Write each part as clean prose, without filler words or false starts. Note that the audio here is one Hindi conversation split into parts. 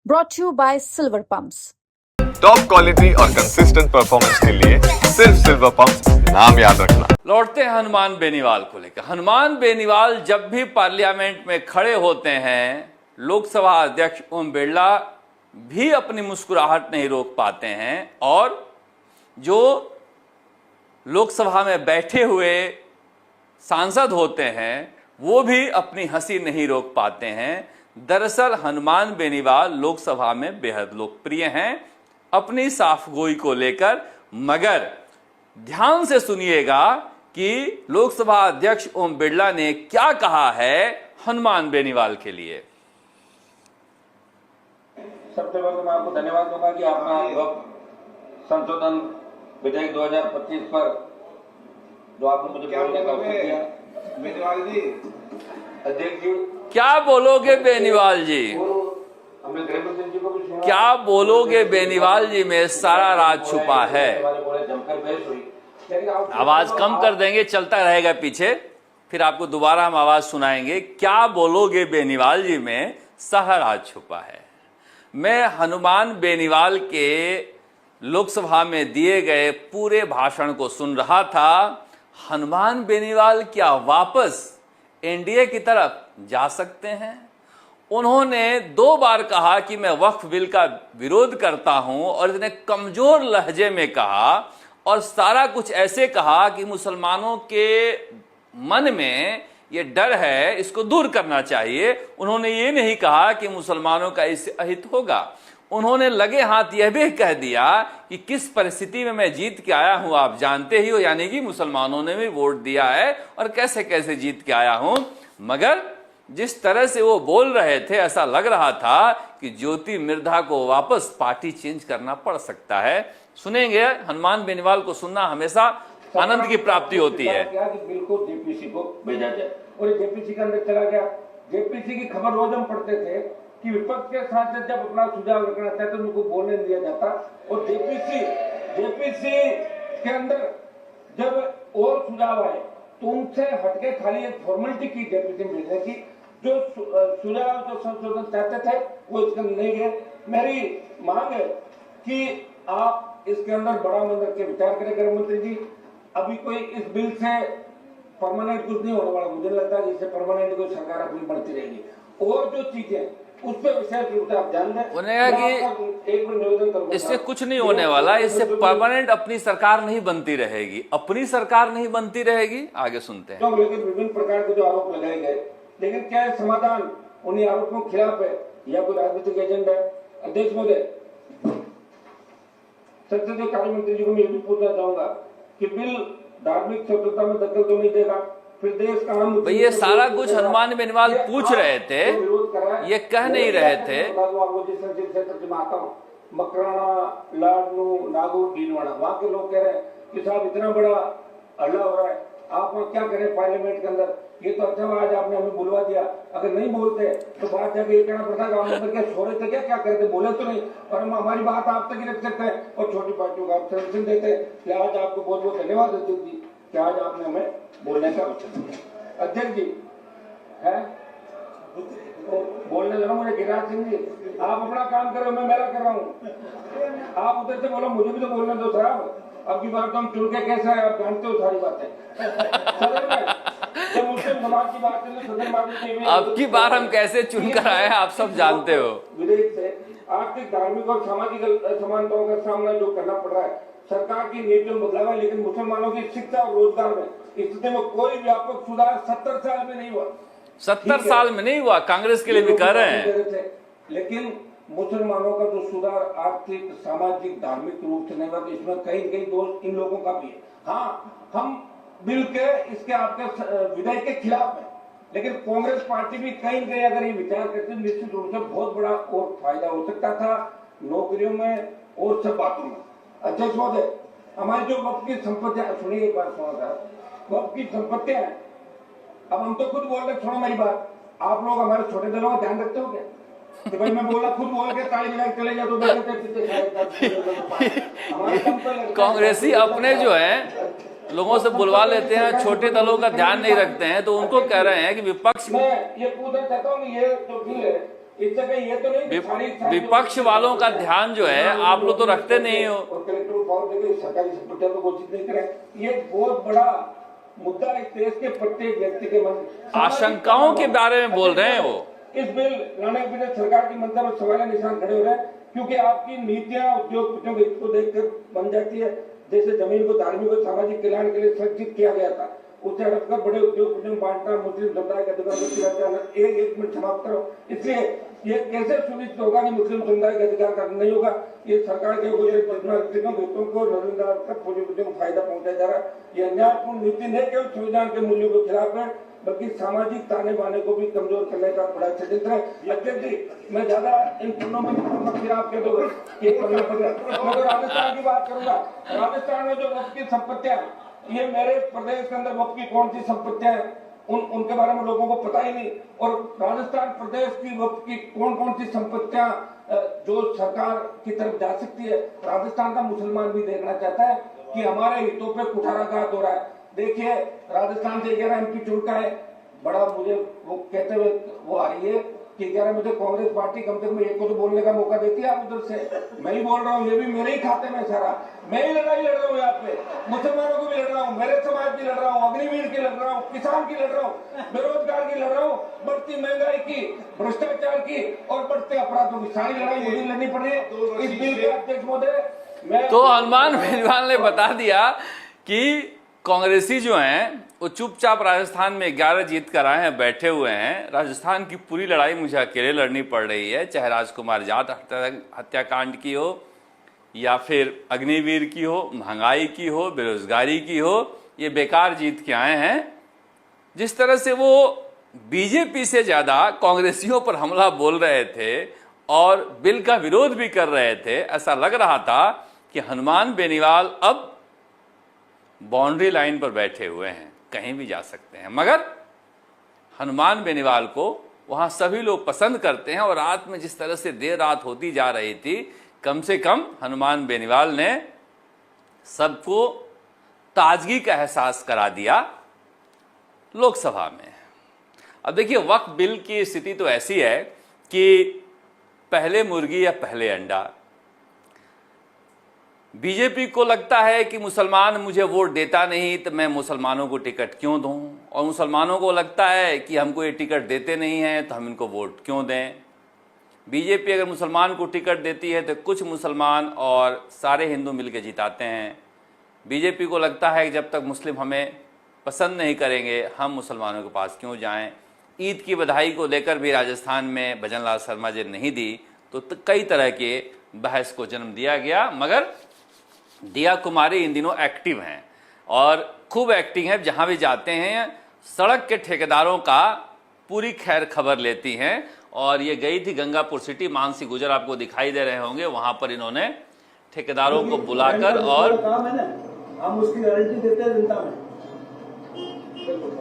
brought to you by Silver Pumps. Top quality और कंसिस्टेंट परफॉर्मेंस के लिए सिर्फ सिल्वर पंप्स, नाम याद रखना। लौटते हैं हनुमान बेनीवाल को लेकर। हनुमान बेनीवाल जब भी पार्लियामेंट में खड़े होते हैं, लोकसभा अध्यक्ष ओम बिरला भी अपनी मुस्कुराहट नहीं रोक पाते हैं और जो लोकसभा में बैठे हुए सांसद होते हैं वो भी अपनी हंसी नहीं रोक पाते हैं। दरअसल हनुमान बेनीवाल लोकसभा में बेहद लोकप्रिय हैं अपनी साफगोई को लेकर, मगर ध्यान से सुनिएगा कि लोकसभा अध्यक्ष ओम बिरला ने क्या कहा है हनुमान बेनीवाल के लिए। सबसे पहले मैं आपको धन्यवाद दूंगा कि आपने संशोधन विधेयक 2025 पर जो आपने मुझे बोलने का अवसर दिया। बेनीवाल जी, अध्यक्ष जी, क्या बोलोगे बेनीवाल जी? हमने गृहमंत्री जी को भी सुना। क्या बोलोगे बेनीवाल जी में सारा राज छुपा है। जमकर बहस हुई। आवाज कम कर देंगे, चलता रहेगा पीछे, फिर आपको दोबारा हम आवाज सुनाएंगे। क्या बोलोगे बेनीवाल जी में सारा राज छुपा है। मैं हनुमान बेनीवाल के लोकसभा में दिए गए पूरे भाषण को सुन रहा था। हनुमान बेनीवाल क्या वापस एनडीए की तरफ जा सकते हैं? उन्होंने 2 बार कहा कि मैं वक्फ बिल का विरोध करता हूं और इतने कमजोर लहजे में कहा और सारा कुछ ऐसे कहा कि मुसलमानों के मन में ये डर है, इसको दूर करना चाहिए। उन्होंने ये नहीं कहा कि मुसलमानों का इससे अहित होगा। उन्होंने लगे हाथ यह भी कह दिया कि किस परिस्थिति में मैं जीत के आया हूं आप जानते ही हो, यानी कि मुसलमानों ने भी वोट दिया है और कैसे कैसे जीत के आया हूं। मगर जिस तरह से वो बोल रहे थे ऐसा लग रहा था कि ज्योति मिर्धा को वापस पार्टी चेंज करना पड़ सकता है। सुनेंगे, हनुमान बेनीवाल को सुनना हमेशा आनंद की प्राप्ति होती है। बिल्कुल जेपीसी को भेजा जाए और जेपीसी के अंदर चला गया। जेपीसी की खबर रोज हम पढ़ते थे कि विपक्ष के सांसद जब अपना सुझाव रखना चाहते तो उनको बोलने नहीं दिया जाता और जेपीसी के अंदर जब और सुझाव आए तो उनसे हटके खाली एक फॉर्मेलिटी की जेपीसी में भेजने की। जो सुझाव जो संशोधन चाहते थे वो इसके अंदर नहीं गए। मेरी मांग है कि आप इसके अंदर बड़ा मन रख के विचार करें गृह मंत्री जी। अभी कोई इस बिल से परमानेंट कुछ नहीं होने वाला, मुझे लगता है इससे परमानेंट कोई सरकार अपनी बढ़ती रहेगी और जो चीजें उस पर विशेष रूप से आप ध्यान दें। एक निवेदन करूंगा, इससे कुछ नहीं होने वाला, इससे परमानेंट अपनी सरकार नहीं बनती रहेगी, अपनी सरकार नहीं बनती रहेगी। आगे सुनते हैं। लेकिन विभिन्न प्रकार के जो आरोप लगाए गए, लेकिन क्या है समाधान उन्हीं आरोपों के खिलाफ है या कोई राजनीतिक एजेंडा है? अध्यक्ष महोदय, संसदीय कार्य मंत्री जी को मैं ये भी पूछना चाहूंगा कि बिल धार्मिक स्वतंत्रता में दखल तो नहीं देगा, फिर देश का हम भाई ये सारा कुछ हनुमान बेनीवाल पूछ रहे थे, ये कह नहीं रहे थे। मकराना, लाडनू, नागौर, भीलवाड़ा, वहाँ के लोग कह रहे हैं कि साहब इतना बड़ा हल्ला हो रहा है, आप वहाँ क्या करें पार्लियामेंट के अंदर। ये तो अच्छा आज आपने हमें बुलवा दिया, अगर नहीं बोलते तो बात जाके ये कहना पड़ता है हम क्या सो रहे थे, क्या करते, बोले तो नहीं, और हम हमारी बात आप तक ही रख सकते हैं और छोटी पार्टियों को आप संरक्षण देते हैं। आज आपको बहुत बहुत धन्यवाद अध्यक्ष जी कि आज आपने हमें बोलने का अवसर दिया। अध्यक्ष जी है बोलने लगा मुझे गिरिराज सिंह जी, आप अपना काम करो, मैं मेरा कर रहा हूँ। आप उधर से बोलो, मुझे भी तो बोलने दो साहब। अब की बार तो हम चुन के कैसे है आप जानते हो सारी बातें। जब मुस्लिम समाज की बात है, अब की बार हम कैसे चुनकर आए आप सब जानते हो। विधेयक से आर्थिक, धार्मिक और सामाजिक असमानताओं का सामना जो करना पड़ रहा है, सरकार की नीतियों में बदलाव है, लेकिन मुसलमानों की शिक्षा और रोजगार में स्थिति में कोई व्यापक सुधार 70 साल में नहीं हुआ। 70 साल में नहीं हुआ, कांग्रेस के लिए भी कह रहे हैं। लेकिन मुसलमानों का जो सुधार आर्थिक, सामाजिक, धार्मिक रूप से नहीं हुआ, इसमें कहीं कहीं दोष इन लोगों का भी है। हाँ, हम बिल के इसके आपके विधेयक के खिलाफ है, लेकिन कांग्रेस पार्टी भी कहीं कहीं अगर ये विचार करते निश्चित रूप से बहुत बड़ा और फायदा हो सकता था नौकरियों में और सब बातों में। अध्यक्ष महोदय, हमारी जो वक्त की संपत्तियां, सुनिए एक बार सुना था, वक्त की संपत्तियां हैं। अब हम तो खुद बोल रहे, सुनो मेरी बात, आप लोग हमारे छोटे दलों का ध्यान रखते हो क्या? कि भाई मैं बोला खुद बोल के ताली बजा चले जाओ तो कांग्रेसी अपने जो है लोगों से बुलवा लेते हैं, छोटे दलों का ध्यान नहीं रखते हैं, तो उनको कह रहे हैं कि विपक्ष। मैं ये पूछना चाहता हूँ, ये जो बिल है इस जगह ये तो नहीं कि विपक्ष वालों का ध्यान जो है आप लोग तो रखते नहीं हो। और कलेक्टर पावर देकर सरकारी संपत्तियों को घोषित नहीं करें, ये बहुत बड़ा मुद्दा इस देश के प्रत्येक व्यक्ति के मन आशंकाओं के बारे में बोल रहे हैं वो। इस बिल लाने के पीछे सरकार की मंशा पर सवाल निशान खड़े हो रहे हैं, क्योंकि आपकी नीतियां उद्योगपतियों के हित को देखकर बन जाती है। जैसे जमीन को धार्मिक और सामाजिक कल्याण के लिए संरक्षित किया गया था, उसे हटकर बड़े उद्योगपतियों में बांटना, मुस्लिम समुदाय के अधिकार को सिरा जाना। एक मिनट समाप्त करो। इसलिए ये कैसे सुनिश्चित होगा कि मुस्लिम समुदाय के अधिकार का नहीं होगा? ये सरकार के हितों को पूंजीपतियों को फायदा पहुंचाया जा रहा है। ये अन्यायपूर्ण नीति न केवल संविधान के मूल्यों के खिलाफ है, बल्कि सामाजिक ताने बाने को भी कमजोर करने का बड़ा षड्यंत्र है। अध्यक्ष जी, मैं ज्यादा इन पन्नों में फिर आप कह दोगे एक पन्ना पड़ रहा। मैं तो राजस्थान की बात करूंगा। राजस्थान में जो वक्त की संपत्तियां, ये मेरे प्रदेश के अंदर वक्त की कौन सी संपत्तियां हैं उनके बारे में लोगों को पता ही नहीं। और राजस्थान प्रदेश की वक्त की कौन सी संपत्तियां जो सरकार की तरफ जा सकती है, राजस्थान का मुसलमान भी देखना चाहता है कि हमारे हितों पे कुठाराघात हो रहा है। देखिए, राजस्थान से 11 MP चुन का है, बड़ा मुझे वो कहते हुए वो आ रही है कि 11 मुझे कांग्रेस पार्टी कम से कम एक को तो बोलने का मौका देती है। आप उधर से मैं ही बोल रहा हूँ, ये भी मेरे ही खाते में सारा। मैं ही लड़ाई लड़ रहा हूँ यहाँ पे, मुसलमानों की भी लड़ रहा हूँ, मेरे समाज की लड़ रहा हूँ, अग्निवीर की लड़ रहा हूँ, किसान की लड़ रहा हूँ, बेरोजगार की लड़ रहा हूँ, बढ़ती महंगाई की, भ्रष्टाचार की और बढ़ते अपराधों की सारी लड़ाई मुझे लड़नी पड़ रही है। इस बिल के अध्यक्ष महोदय, तो हनुमान बेनीवाल ने बता दिया कि कांग्रेसी जो हैं वो चुपचाप राजस्थान में 11 जीत कर आए हैं, बैठे हुए हैं। राजस्थान की पूरी लड़ाई मुझे अकेले लड़नी पड़ रही है, चाहे राजकुमार जाट हत्याकांड की हो या फिर अग्निवीर की हो, महंगाई की हो, बेरोजगारी की हो, ये बेकार जीत के आए हैं। जिस तरह से वो बीजेपी से ज्यादा कांग्रेसियों पर हमला बोल रहे थे और बिल का विरोध भी कर रहे थे, ऐसा लग रहा था कि हनुमान बेनीवाल अब बाउंड्री लाइन पर बैठे हुए हैं, कहीं भी जा सकते हैं। मगर हनुमान बेनीवाल को वहां सभी लोग पसंद करते हैं और रात में जिस तरह से देर रात होती जा रही थी, कम से कम हनुमान बेनीवाल ने सबको ताजगी का एहसास करा दिया लोकसभा में। अब देखिए, वक्फ बिल की स्थिति तो ऐसी है कि पहले मुर्गी या पहले अंडा। बीजेपी को लगता है कि मुसलमान मुझे वोट देता नहीं तो मैं मुसलमानों को टिकट क्यों दूं, और मुसलमानों को लगता है कि हमको ये टिकट देते नहीं हैं तो हम इनको वोट क्यों दें। बीजेपी अगर मुसलमान को टिकट देती है तो कुछ मुसलमान और सारे हिंदू मिलकर जिताते हैं। बीजेपी को लगता है कि जब तक मुस्लिम हमें पसंद नहीं करेंगे हम मुसलमानों के पास क्यों जाएं। ईद की बधाई को लेकर भी राजस्थान में भजन लाल शर्मा जी नहीं दी तो कई तरह के बहस को जन्म दिया गया। मगर दिया कुमारी इन दिनों एक्टिव हैं और खूब एक्टिव हैं, जहां भी जाते हैं सड़क के ठेकेदारों का पूरी खैर खबर लेती हैं। और ये गई थी गंगापुर सिटी, मानसी गुजर आपको दिखाई दे रहे होंगे, वहां पर इन्होंने ठेकेदारों को बुलाकर और काम है ना, हम उसकी गारंटी देते हैं जनता में।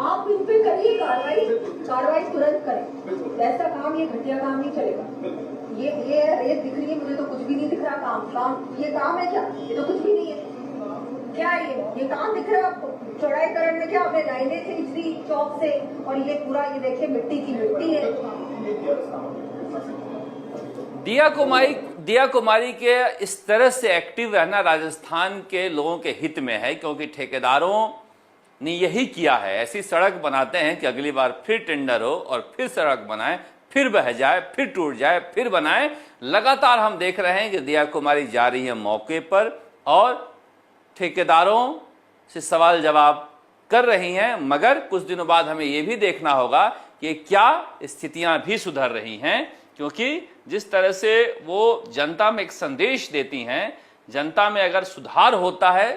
आप इन पे करिए कार्रवाई तुरंत करें। ऐसा काम, ये घटिया काम नहीं चलेगा। ये रेत दिख रही है, मुझे तो कुछ भी नहीं दिख रहा। काम ये काम है क्या? ये तो कुछ भी नहीं है। क्या है ये काम दिख रहा है आपको? चौड़ाईकरण में क्या आपने लाइनें खींच दी चौक से, और ये पूरा ये देखिए मिट्टी की मिट्टी है। दिया कुमारी के इस तरह से एक्टिव रहना राजस्थान के लोगों के हित में है, क्योंकि ठेकेदारों ने यही किया है। ऐसी सड़क बनाते हैं कि अगली बार फिर टेंडर हो और फिर सड़क बनाए, फिर बह जाए, फिर टूट जाए, फिर बनाए। लगातार हम देख रहे हैं कि दिया कुमारी जा रही है मौके पर और ठेकेदारों से सवाल जवाब कर रही हैं। मगर कुछ दिनों बाद हमें यह भी देखना होगा कि क्या स्थितियां भी सुधर रही हैं, क्योंकि जिस तरह से वो जनता में एक संदेश देती हैं, जनता में अगर सुधार होता है,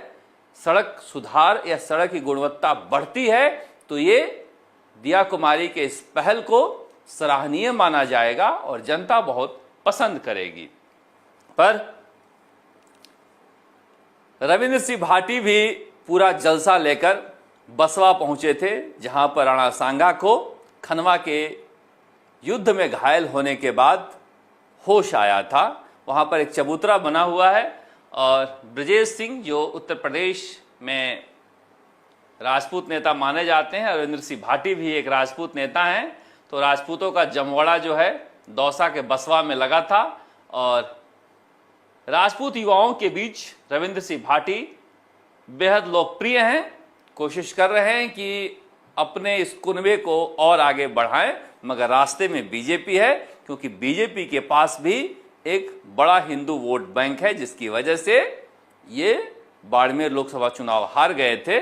सड़क सुधार या सड़क की गुणवत्ता बढ़ती है, तो ये दिया कुमारी के इस पहल को सराहनीय माना जाएगा और जनता बहुत पसंद करेगी। पर रविंद्र सिंह भाटी भी पूरा जलसा लेकर बसवा पहुंचे थे, जहां पर राणा सांगा को खनवा के युद्ध में घायल होने के बाद होश आया था। वहां पर एक चबूतरा बना हुआ है और ब्रजेश सिंह जो उत्तर प्रदेश में राजपूत नेता माने जाते हैं, रविंद्र सिंह भाटी भी एक राजपूत नेता हैं, तो राजपूतों का जमवाड़ा जो है दौसा के बसवा में लगा था और राजपूत युवाओं के बीच रविंद्र सिंह भाटी बेहद लोकप्रिय हैं, कोशिश कर रहे हैं कि अपने इस कुनबे को और आगे बढ़ाएं, मगर रास्ते में बीजेपी है, क्योंकि बीजेपी के पास भी एक बड़ा हिंदू वोट बैंक है, जिसकी वजह से ये बाड़मेर लोकसभा चुनाव हार गए थे।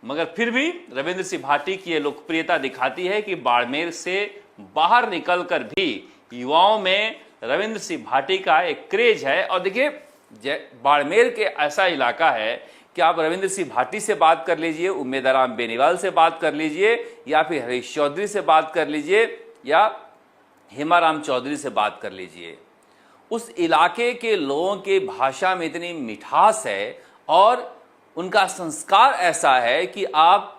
मगर फिर भी रविंद्र सिंह भाटी की ये लोकप्रियता दिखाती है कि बाड़मेर से बाहर निकलकर भी युवाओं में रविंद्र सिंह भाटी का एक क्रेज है। और देखिए, बाड़मेर के ऐसा इलाका है कि आप रविंद्र सिंह भाटी से बात कर लीजिए, उम्मेदराम बेनीवाल से बात कर लीजिए, या फिर हरीश चौधरी से बात कर लीजिए, या हेमाराम चौधरी से बात कर लीजिए, उस इलाके के लोगों के भाषा में इतनी मिठास है और उनका संस्कार ऐसा है कि आप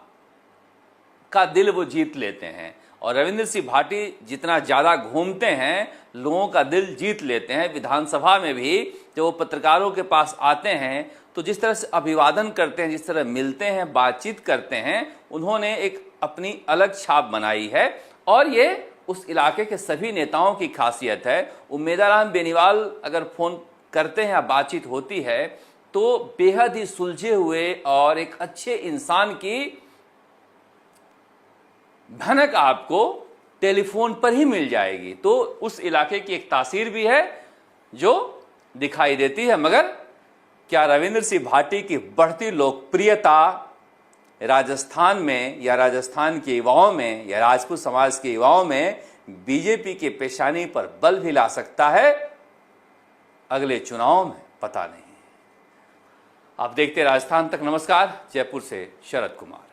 का दिल वो जीत लेते हैं। और रविंद्र सिंह भाटी जितना ज़्यादा घूमते हैं, लोगों का दिल जीत लेते हैं। विधानसभा में भी जब वो पत्रकारों के पास आते हैं तो जिस तरह से अभिवादन करते हैं, जिस तरह मिलते हैं, बातचीत करते हैं, उन्होंने एक अपनी अलग छाप बनाई है और ये उस इलाके के सभी नेताओं की खासियत है। उम्मेदराम बेनीवाल अगर फ़ोन करते हैं या बातचीत होती है तो बेहद ही सुलझे हुए और एक अच्छे इंसान की भनक आपको टेलीफोन पर ही मिल जाएगी। तो उस इलाके की एक तासीर भी है जो दिखाई देती है। मगर क्या रविंद्र सिंह भाटी की बढ़ती लोकप्रियता राजस्थान में या राजस्थान के युवाओं में या राजपूत समाज के युवाओं में बीजेपी के पेशानी पर बल भी ला सकता है? अगले चुनाव में पता नहीं। आप देखते राजस्थान तक। नमस्कार, जयपुर से शरद कुमार।